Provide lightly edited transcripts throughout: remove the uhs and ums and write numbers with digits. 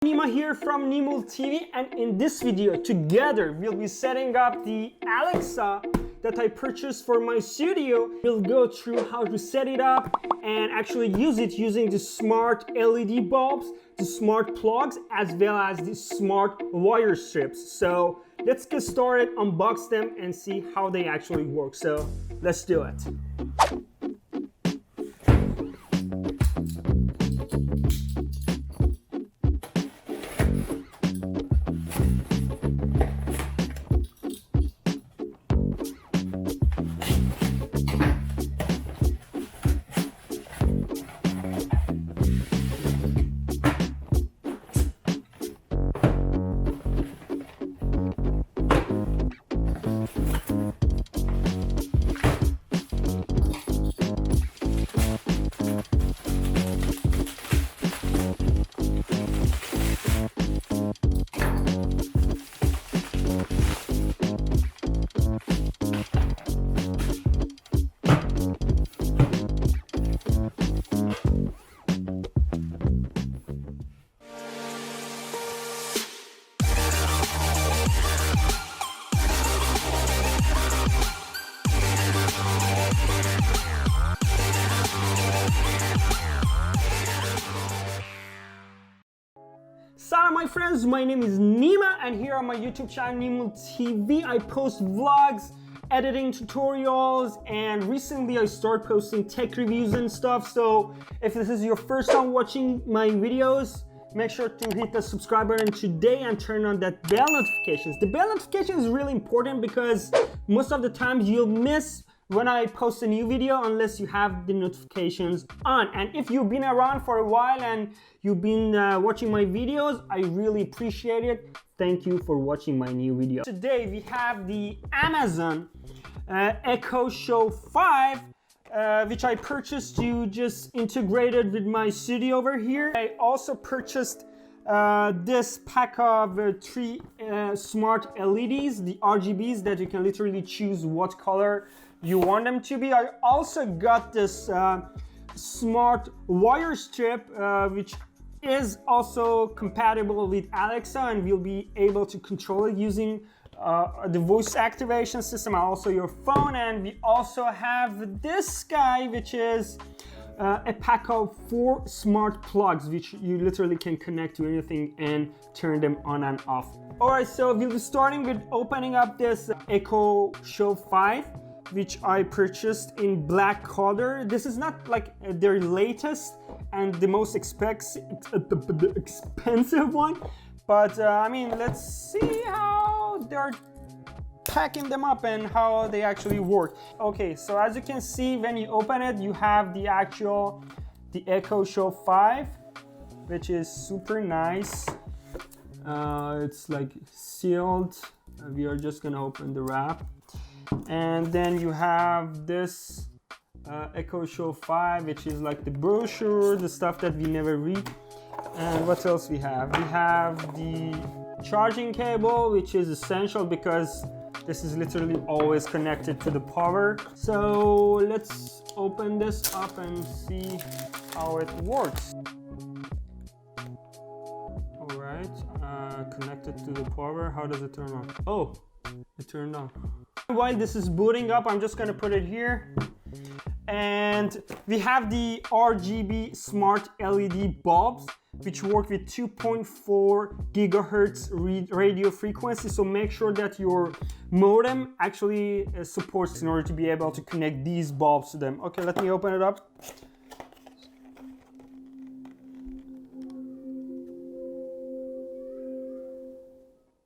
Nima here from Nimul TV, and in this video together we'll be setting up the Alexa that I purchased for my studio. We'll go through how to set it up and actually use it using the smart LED bulbs, the smart plugs, as well as the smart wire strips. So let's get started, unbox them and see how they actually work. So let's do it. Salam my friends, my name is Nima and here on my YouTube channel Nimul TV I post vlogs, editing tutorials, and recently I started posting tech reviews and stuff. So if this is your first time watching my videos, make sure to hit the subscribe button today and turn on that bell notifications. The bell notification is really important because most of the times you'll miss when I post a new video unless you have the notifications on. And if you've been around for a while and you've been watching my videos, I really appreciate it. Thank you for watching my new video. Today we have the Amazon Echo Show 5, which I purchased to just integrate it with my studio over here. I also purchased this pack of 3 smart LEDs, the RGBs that you can literally choose what color you want them to be. I also got this smart wire strip, which is also compatible with Alexa, and we'll be able to control it using the voice activation system, and also your phone. And we also have this guy, which is a pack of 4 smart plugs, which you literally can connect to anything and turn them on and off. Alright, so we'll be starting with opening up this Echo Show 5, which I purchased in black color. This is not like their latest and the most expensive one, but I mean, let's see how they're packing them up and how they actually work. Okay, so as you can see, when you open it, you have the Echo Show 5, which is super nice. It's like sealed. We are just gonna open the wrap. And then you have this Echo Show 5, which is like the brochure, the stuff that we never read. And what else we have? We have the charging cable, which is essential because this is literally always connected to the power. So let's open this up and see how it works. All right, connected to the power. How does it turn on? Oh, it turned on. While this is booting up, I'm just gonna put it here. And we have the RGB smart LED bulbs, which work with 2.4 gigahertz radio frequency. So make sure that your modem actually supports in order to be able to connect these bulbs to them. Okay, let me open it up.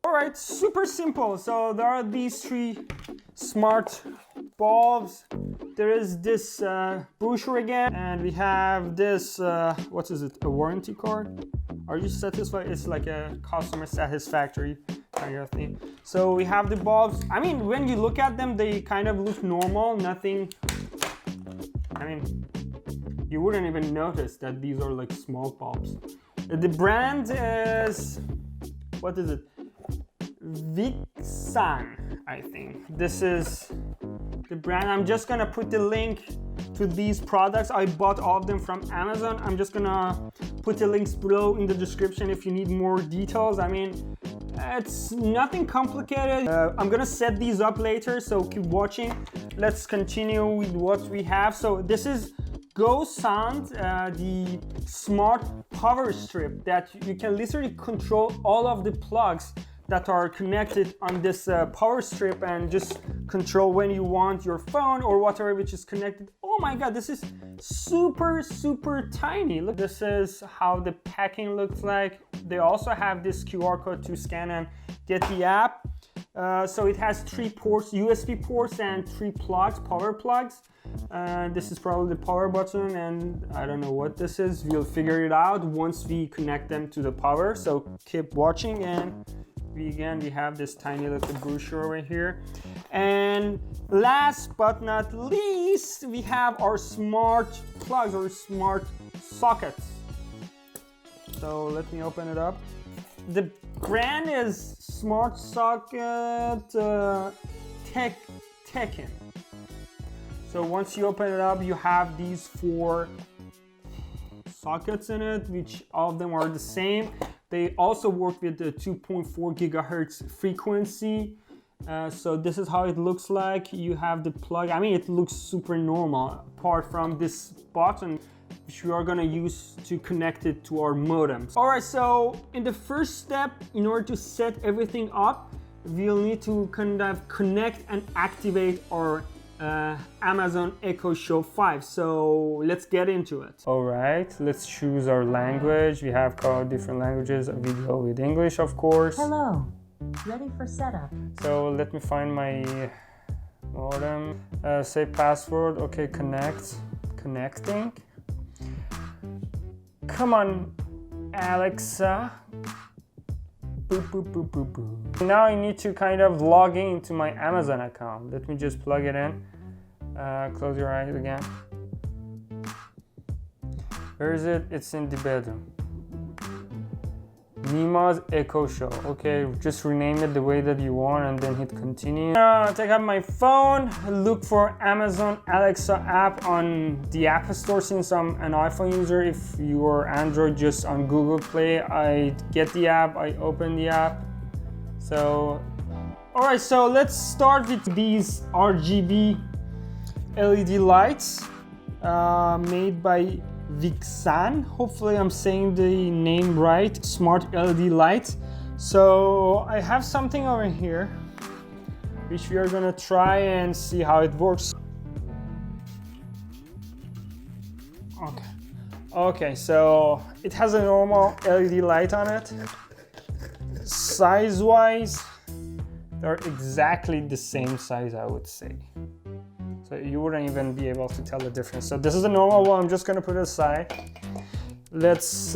Alright, super simple. So there are these 3 smart bulbs. There is this brochure again, and we have this, what is it, a warranty card? Are you satisfied? It's like a customer satisfactory kind of thing. So we have the bulbs. I mean, when you look at them, they kind of look normal, nothing, I mean, you wouldn't even notice that these are like small bulbs. The brand is, what is it? Wixann, I think. This is the brand. I'm just gonna put the link to these products. I bought all of them from Amazon. I'm just gonna put the links below in the description if you need more details. I mean, it's nothing complicated. I'm gonna set these up later, so keep watching. Let's continue with what we have. So this is Gosund, the smart power strip that you can literally control all of the plugs that are connected on this power strip and just control when you want your phone or whatever which is connected. Oh my god, this is super tiny. Look, this is how the packing looks like. They also have this QR code to scan and get the app. So it has 3 ports, USB ports, and 3 plugs, power plugs. This is probably the power button, and I don't know what this is. We'll figure it out once we connect them to the power. So keep watching. And we have this tiny little brochure over here. And last but not least, we have our smart plugs or smart sockets. So let me open it up. The brand is Smart Socket Teckin. So once you open it up, you have these 4 sockets in it, which all of them are the same. They also work with the 2.4 gigahertz frequency. So this is how it looks like. You have the plug. I mean, it looks super normal, apart from this button, which we are gonna use to connect it to our modems. All right, so in the first step, in order to set everything up, we'll need to kind of connect and activate our Amazon Echo Show 5. So let's get into it. All right, let's choose our language. We have called different languages. We go with English, of course. Hello, ready for setup. So let me find my modem. Say password. Okay, connecting. Come on, Alexa. Boop, boop, boop, boop, boop. Now I need to kind of log into my Amazon account. Let me just plug it in. Close your eyes again. Where is it? It's in the bedroom. Nima's Echo Show. Okay, just rename it the way that you want and then hit continue. Take out my phone, look for Amazon Alexa app on the App Store since I'm an iPhone user. If you are Android, just on Google Play. I get the app, I open the app. So, all right, so let's start with these RGB LED lights made by Wixann. Hopefully I'm saying the name right. Smart LED lights. So I have something over here which we are gonna try and see how it works. Okay, so it has a normal LED light on it. Size wise, they're exactly the same size, I would say. So you wouldn't even be able to tell the difference. So this is a normal one. I'm just gonna put it aside. Let's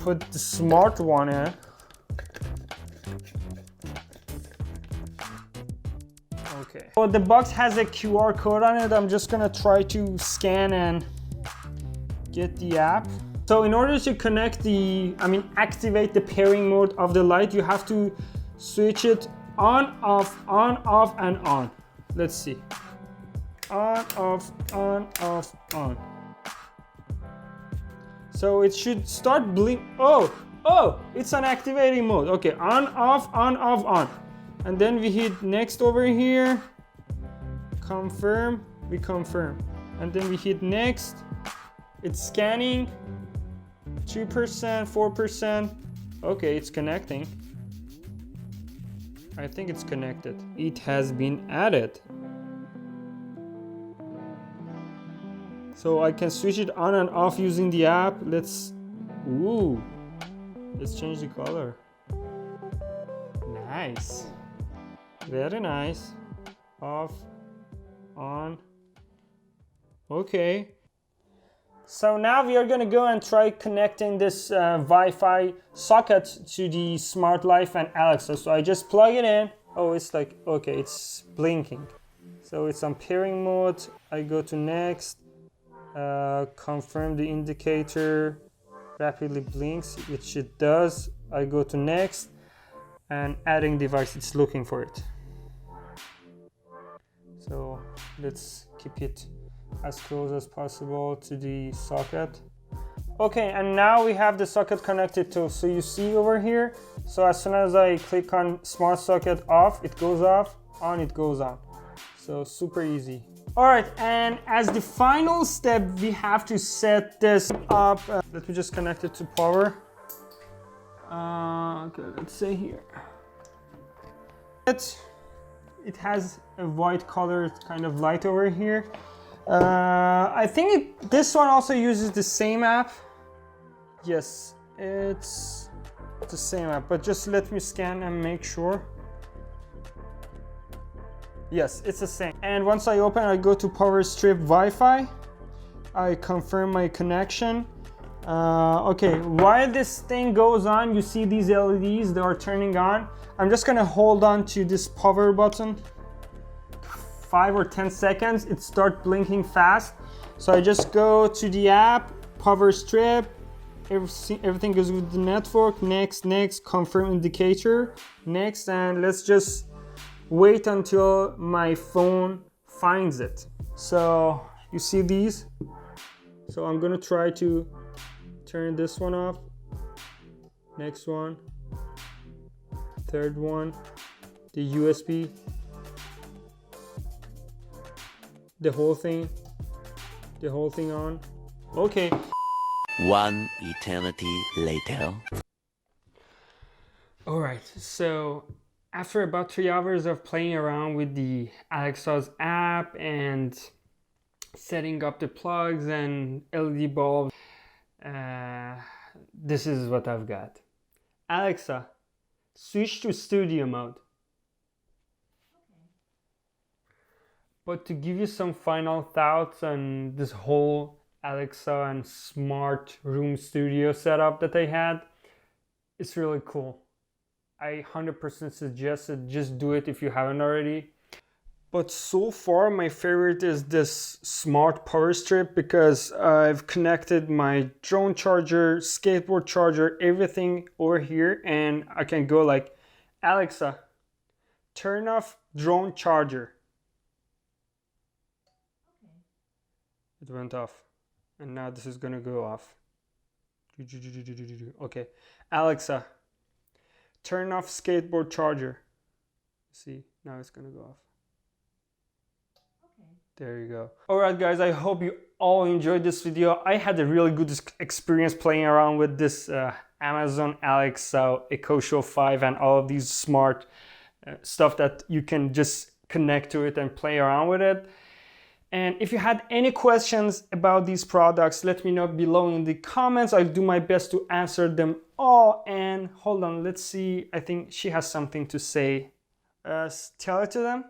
put the smart one in. Okay. So the box has a QR code on it. I'm just gonna try to scan and get the app. So in order to activate the pairing mode of the light, you have to switch it on, off, and on. Let's see. On, off, on. So it should start blink. Oh, it's on activating mode. Okay, on, off, on. And then we hit next over here. Confirm, we confirm. And then we hit next. It's scanning. 2%, 4%. Okay, it's connecting. I think it's connected. It has been added. So I can switch it on and off using the app. Let's change the color. Nice. Very nice. Off, on. Okay. So now we are gonna go and try connecting this Wi-Fi socket to the Smart Life and Alexa. So I just plug it in. Oh, it's like, okay, it's blinking. So it's on pairing mode. I go to next. Confirm the indicator rapidly blinks, which it does. I go to next, and adding device, it's looking for it. So let's keep it as close as possible to the socket. Okay, and now we have the socket connected too. So you see over here, so as soon as I click on smart socket off, it goes off, on it goes on. So super easy. All right, and as the final step, we have to set this up. Let me just connect it to power. Okay, let's say here. It has a white color kind of light over here. I think this one also uses the same app. Yes, it's the same app, but just let me scan and make sure. Yes, it's the same. And once I open, I go to power strip Wi-Fi. I confirm my connection. Okay, while this thing goes on, you see these LEDs, they are turning on. I'm just gonna hold on to this power button. 5 or 10 seconds, it starts blinking fast. So I just go to the app, power strip, everything goes with the network, next, confirm indicator, next, and let's just wait until my phone finds it. So you see these? So I'm gonna try to turn this one off, next one, third one, the USB, the whole thing on. Okay. One eternity later. All right, so after about 3 hours of playing around with the Alexa's app and setting up the plugs and LED bulbs, this is what I've got. Alexa, switch to studio mode. But to give you some final thoughts on this whole Alexa and smart room studio setup that I had, it's really cool. I 100% suggest it, just do it if you haven't already. But so far my favorite is this smart power strip because I've connected my drone charger, skateboard charger, everything over here, and I can go like, Alexa, turn off drone charger. It went off, and now this is gonna go off. Okay, Alexa, turn off skateboard charger. See, now it's gonna go off. Okay. There you go. Alright guys, I hope you all enjoyed this video. I had a really good experience playing around with this Amazon Alexa Echo Show 5 and all of these smart stuff that you can just connect to it and play around with it. And if you had any questions about these products, let me know below in the comments. I'll do my best to answer them all. And hold on, let's see. I think she has something to say. Tell it to them.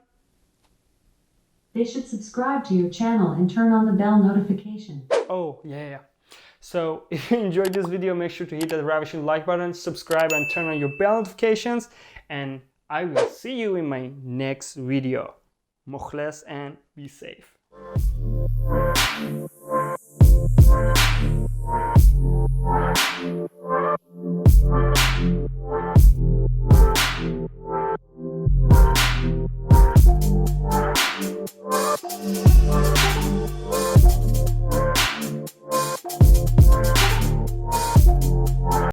They should subscribe to your channel and turn on the bell notification. Oh, yeah. So if you enjoyed this video, make sure to hit that ravishing like button, subscribe, and turn on your bell notifications. And I will see you in my next video. Mokhles and be safe.